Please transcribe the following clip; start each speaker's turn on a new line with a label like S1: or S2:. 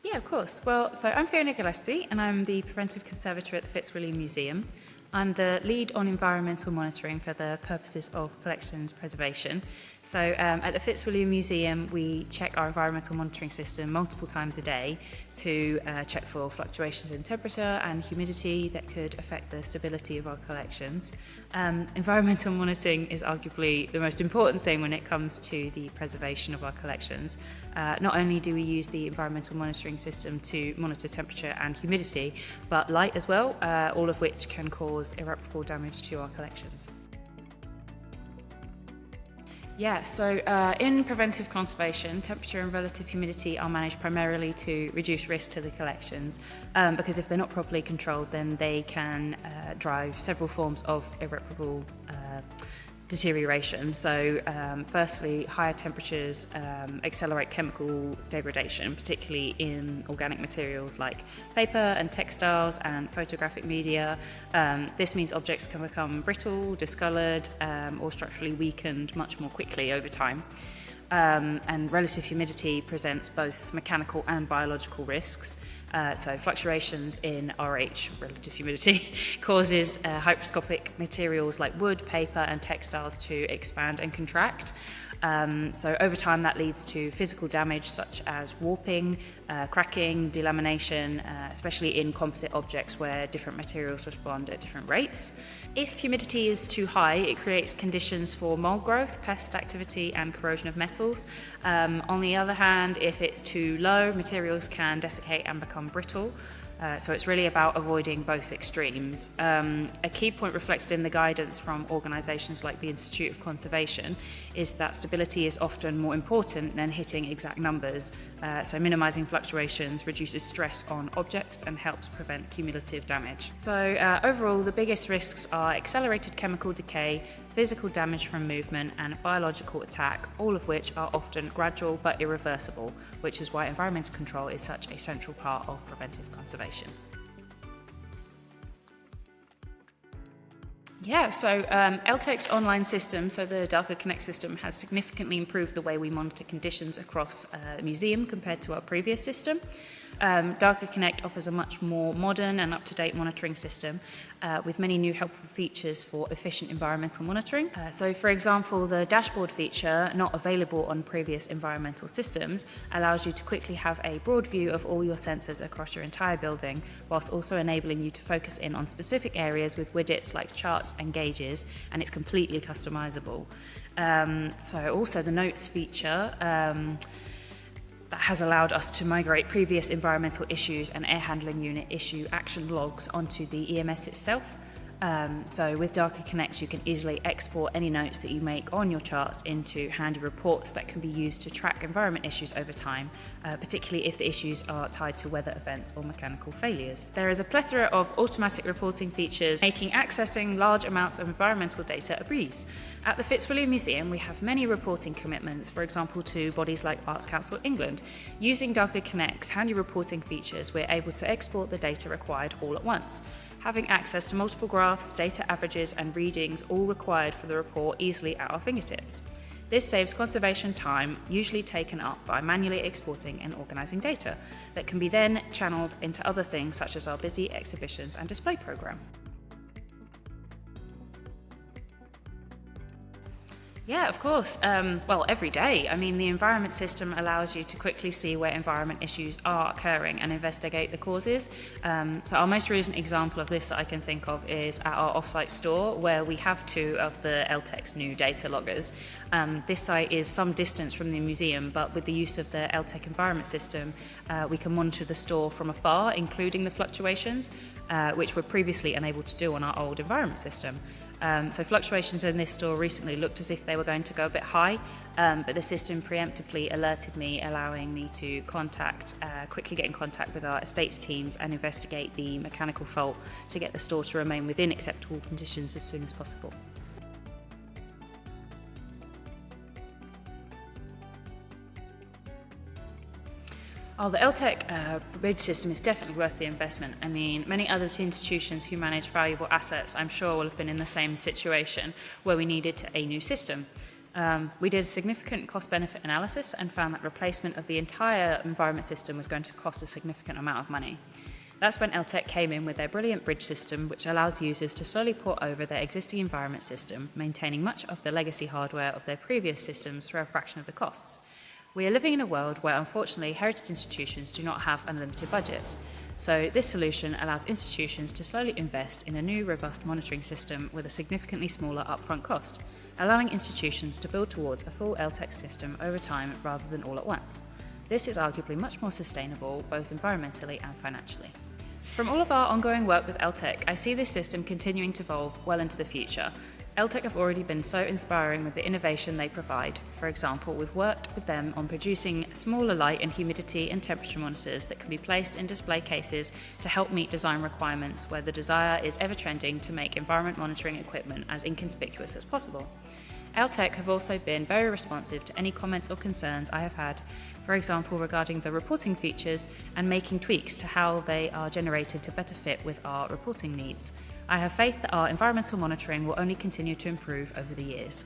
S1: Yeah, of course. Well, so I'm Fiona Gillespie, and I'm the Preventive Conservator at the Fitzwilliam Museum. I'm the lead on environmental monitoring for the purposes of collections preservation. So at the Fitzwilliam Museum, we check our environmental monitoring system multiple times a day to check for fluctuations in temperature and humidity that could affect the stability of our collections. Environmental monitoring is arguably the most important thing when it comes to the preservation of our collections. Not only do we use the environmental monitoring system to monitor temperature and humidity, but light as well, all of which can cause irreparable damage to our collections. Yeah, so in preventive conservation, temperature and relative humidity are managed primarily to reduce risk to the collections, because if they're not properly controlled, then they can drive several forms of irreparable deterioration. So firstly, higher temperatures accelerate chemical degradation, particularly in organic materials like paper and textiles and photographic media. This means objects can become brittle, discoloured, or structurally weakened much more quickly over time. And relative humidity presents both mechanical and biological risks. So fluctuations in RH, relative humidity, causes hygroscopic materials like wood, paper and textiles to expand and contract. So over time that leads to physical damage such as warping, cracking, delamination, especially in composite objects where different materials respond at different rates. If humidity is too high, it creates conditions for mold growth, pest activity and corrosion of metals. On the other hand, if it's too low, materials can desiccate and become brittle. So it's really about avoiding both extremes. A key point reflected in the guidance from organisations like the Institute of Conservation is that stability is often more important than hitting exact numbers. So minimising fluctuations reduces stress on objects and helps prevent cumulative damage. So overall, the biggest risks are accelerated chemical decay, physical damage from movement and biological attack, all of which are often gradual but irreversible, which is why environmental control is such a central part of preventive conservation. Yeah, so Eltek's online system, so the Darker Connect system, has significantly improved the way we monitor conditions across the museum compared to our previous system. Darker Connect offers a much more modern and up-to-date monitoring system with many new helpful features for efficient environmental monitoring. So for example, the dashboard feature, not available on previous environmental systems, allows you to quickly have a broad view of all your sensors across your entire building, whilst also enabling you to focus in on specific areas with widgets like charts and gauges, and it's completely customizable. So also the notes feature that has allowed us to migrate previous environmental issues and air handling unit issue action logs onto the EMS itself. So with Darker Connect, you can easily export any notes that you make on your charts into handy reports that can be used to track environment issues over time, particularly if the issues are tied to weather events or mechanical failures. There is a plethora of automatic reporting features, making accessing large amounts of environmental data a breeze. At the Fitzwilliam Museum, we have many reporting commitments, for example, to bodies like Arts Council England. Using Darker Connect's handy reporting features, we're able to export the data required all at once, having access to multiple graphs, data averages and readings all required for the report easily at our fingertips. This saves conservation time, usually taken up by manually exporting and organising data, that can be then channeled into other things such as our busy exhibitions and display programme. Yeah, of course. Well, every day. I mean, the environment system allows you to quickly see where environment issues are occurring and investigate the causes. So our most recent example of this that I can think of is at our off-site store, where we have two of the Eltek's new data loggers. This site is some distance from the museum, but with the use of the Eltek environment system, we can monitor the store from afar, including the fluctuations, which were previously unable to do on our old environment system. So fluctuations in this store recently looked as if they were going to go a bit high, but the system preemptively alerted me, allowing me to quickly get in contact with our estates teams and investigate the mechanical fault to get the store to remain within acceptable conditions as soon as possible. Oh, the Eltek bridge system is definitely worth the investment. I mean, many other institutions who manage valuable assets, I'm sure, will have been in the same situation where we needed a new system. We did a significant cost-benefit analysis and found that replacement of the entire environment system was going to cost a significant amount of money. That's when Eltek came in with their brilliant bridge system, which allows users to slowly port over their existing environment system, maintaining much of the legacy hardware of their previous systems for a fraction of the costs. We are living in a world where, unfortunately, heritage institutions do not have unlimited budgets. So this solution allows institutions to slowly invest in a new, robust monitoring system with a significantly smaller upfront cost, allowing institutions to build towards a full Eltek system over time rather than all at once. This is arguably much more sustainable, both environmentally and financially. From all of our ongoing work with Eltek, I see this system continuing to evolve well into the future. Eltek have already been so inspiring with the innovation they provide. For example, we've worked with them on producing smaller light and humidity and temperature monitors that can be placed in display cases to help meet design requirements where the desire is ever trending to make environment monitoring equipment as inconspicuous as possible. Eltek have also been very responsive to any comments or concerns I have had, for example regarding the reporting features and making tweaks to how they are generated to better fit with our reporting needs. I have faith that our environmental monitoring will only continue to improve over the years.